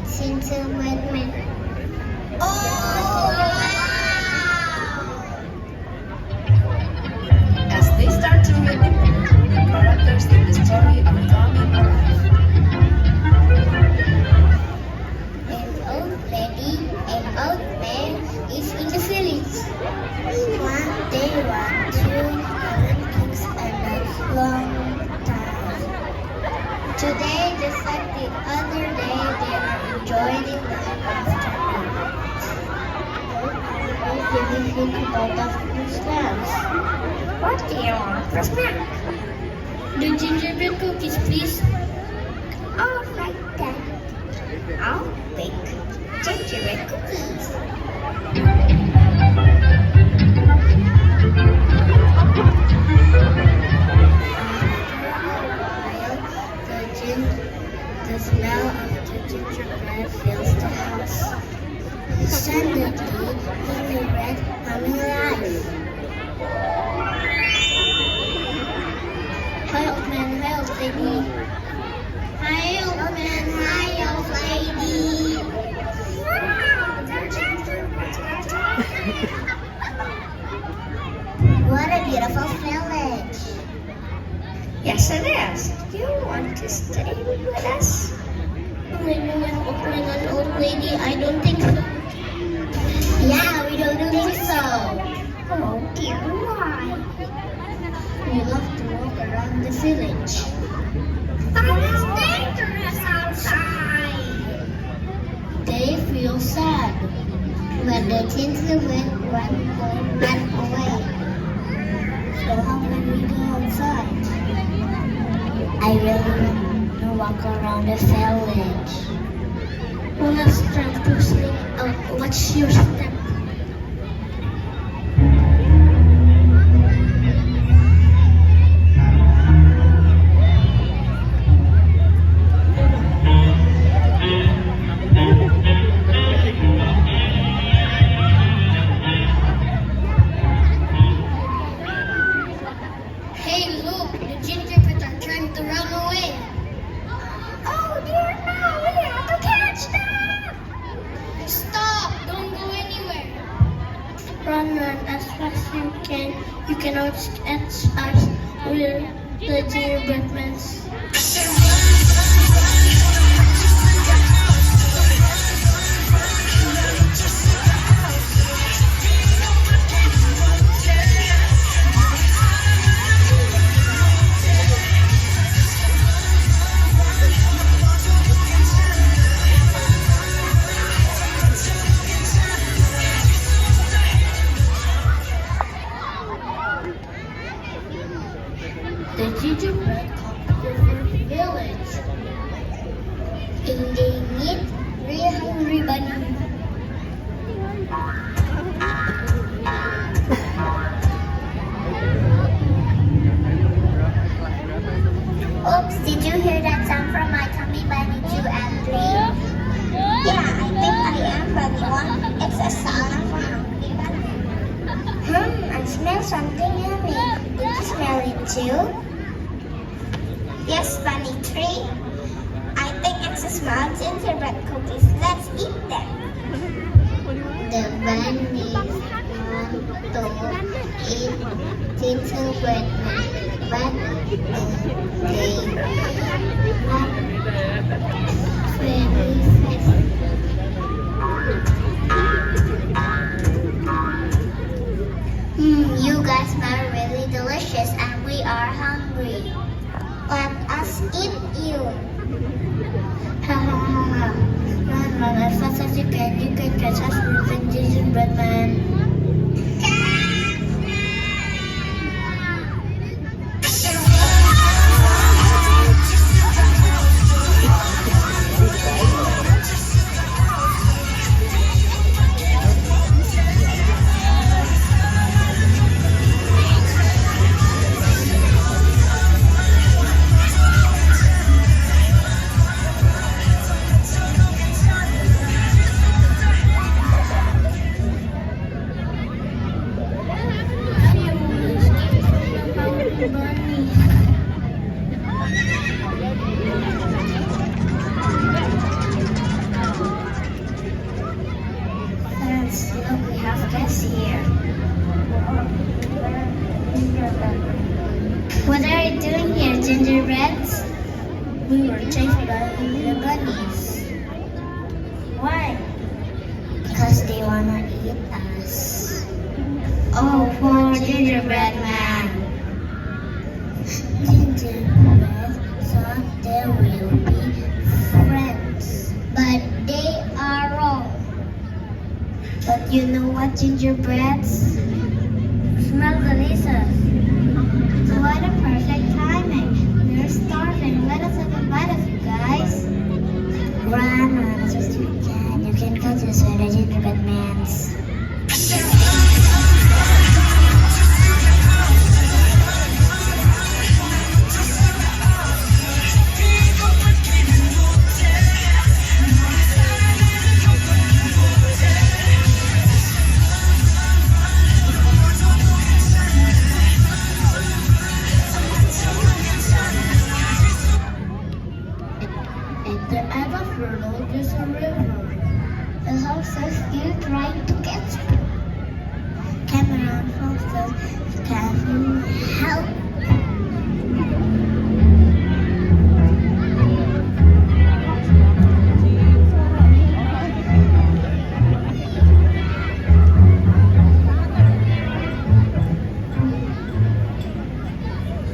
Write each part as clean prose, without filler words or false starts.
It's gingerbread man. Oh, As they start to read the book, the characters in the story are coming alive. an old lady, an old man is in the village. One day, two Olympics and a long time. Today, just like the other day, they are enjoying the afternoon. Giving him a lot of snacks. What do you want for snack? The gingerbread cookies, please. All right then. I'll bake gingerbread cookies. The smell of the gingerbread fills the house. Suddenly, gingerbread coming alive. Hi, old man. Hi, old lady. Hi, old man. Hi, old lady. Wow, they're gingerbread. What a beautiful village. Yes, it is. Do you want to stay with us? An old lady, I don't think so. Yeah, we don't think so. Oh dear, why? We love to walk around the village. But it's dangerous outside. They feel sad when the gingerbread run away. So how can we go outside? I really want to walk around the village. Well, let's try to sleep. What's your step? Hey, look, the gingerbread are trying to run away. Oh dear, no, we have to catch them. Stop, don't go anywhere. Run as fast as you can. You cannot catch us. We're the gingerbread men. The gingerbread come to the village. And they meet real hungry bunny. Oops, did you hear that sound from my tummy bunny 2 and 3? Yeah, I think I am bunny 1. It's a sound of a hungry bunny. I smell something yummy. Did you smell it too? Yes, bunny 3. I think it's a small gingerbread cookies. Let's eat them. The bunnies want to eat gingerbread, but they are very fast. You guys smell really delicious and we are hungry. Let us eat you. Ha ha ha ha. Run as fast as you can. You can catch us with the gingerbread man. eat us. Oh, poor gingerbread man. Gingerbread thought they will be friends, but they are wrong. But you know what, gingerbreads? Smell delicious. What a perfect timing. We're starving. Let us have a bite of you guys. Run as fast as you can. You can catch us with the gingerbread man's. At the end of the road is a river. The horses still trying to catch me. Cameron horses can help.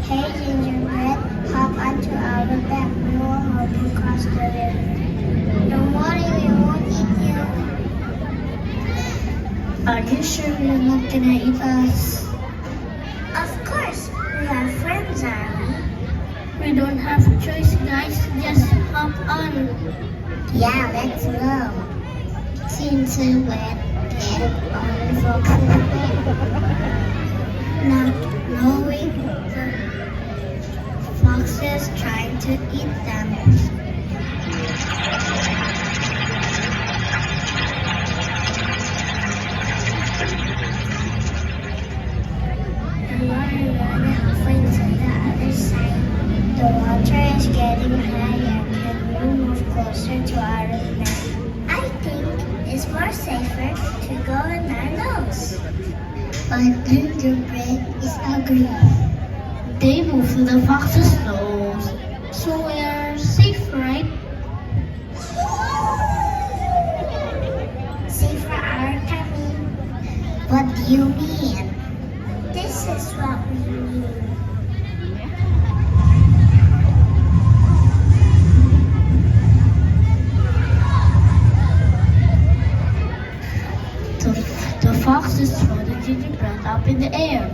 Hey gingerbread, hop onto our back. We will help you cross the river. Don't worry, we won't eat you. Are you sure you're not gonna eat us? Of course, we are friends, are we? We don't have a choice, guys. Just hop on. Yeah, let's go. Gingerbread, get on the fox's back. Not knowing the foxes trying to eat them. We're halfway to the other side. The water is getting higher. Can we move closer to our net? I think it's more safer to go in our nose. But gingerbread is ugly. They move to the fox's nose, so we are safe, right? Safe for our tummy. What do you mean? This is what we mean. The foxes throw the gingerbread up in the air.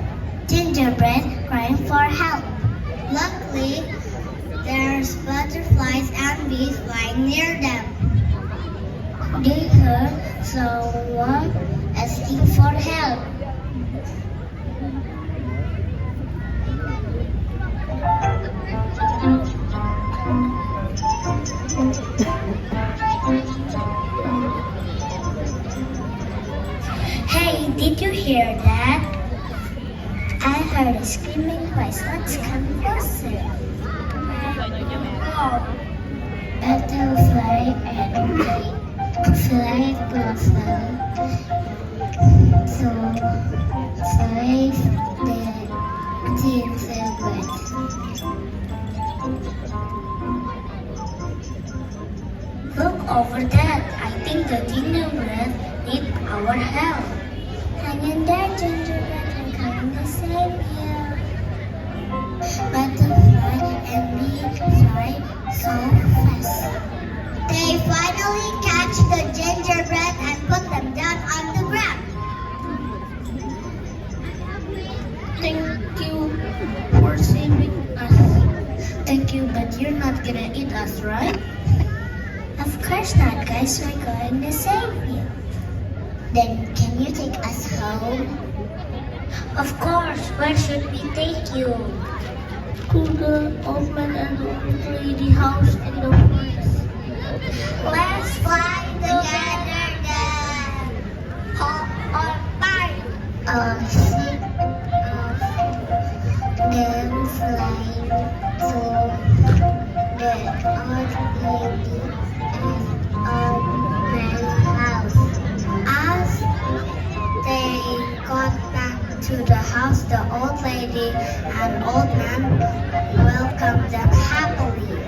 Gingerbread crying for help. Luckily, there's butterflies and bees flying near them. They heard someone asking for help. Hey, did you hear that? I heard a screaming voice. Let's come closer. Butterfly and fly blossom to save the gingerbread. Look over that. I think the gingerbread need our help. Hang in there, gingerbread. I'm coming to save you. Butterfly and bee fly so fast. They finally catch the gingerbread and put them down on the ground. Thank you for saving us. Thank you, but you're not gonna eat us, right? Of course not, guys. We're going to save you. Then can you take us home? Of course. Where should we take you? To the old man and old lady house in the forest. Let's fly together then. Hop on by. A ship of them flying to the old lady and old man house. As they got back to the house, the old lady and old man welcomed them happily.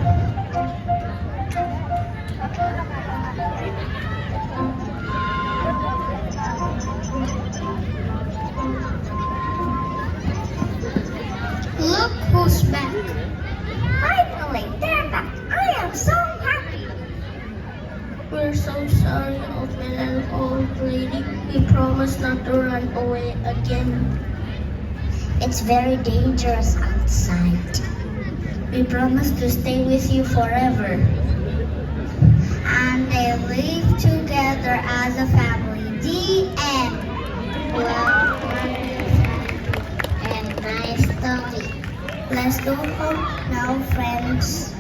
are so sorry, old man and old lady. We promise not to run away again. It's very dangerous outside. We promise to stay with you forever. And they live together as a family. The end. Well, and nice story. Let's go home now, friends.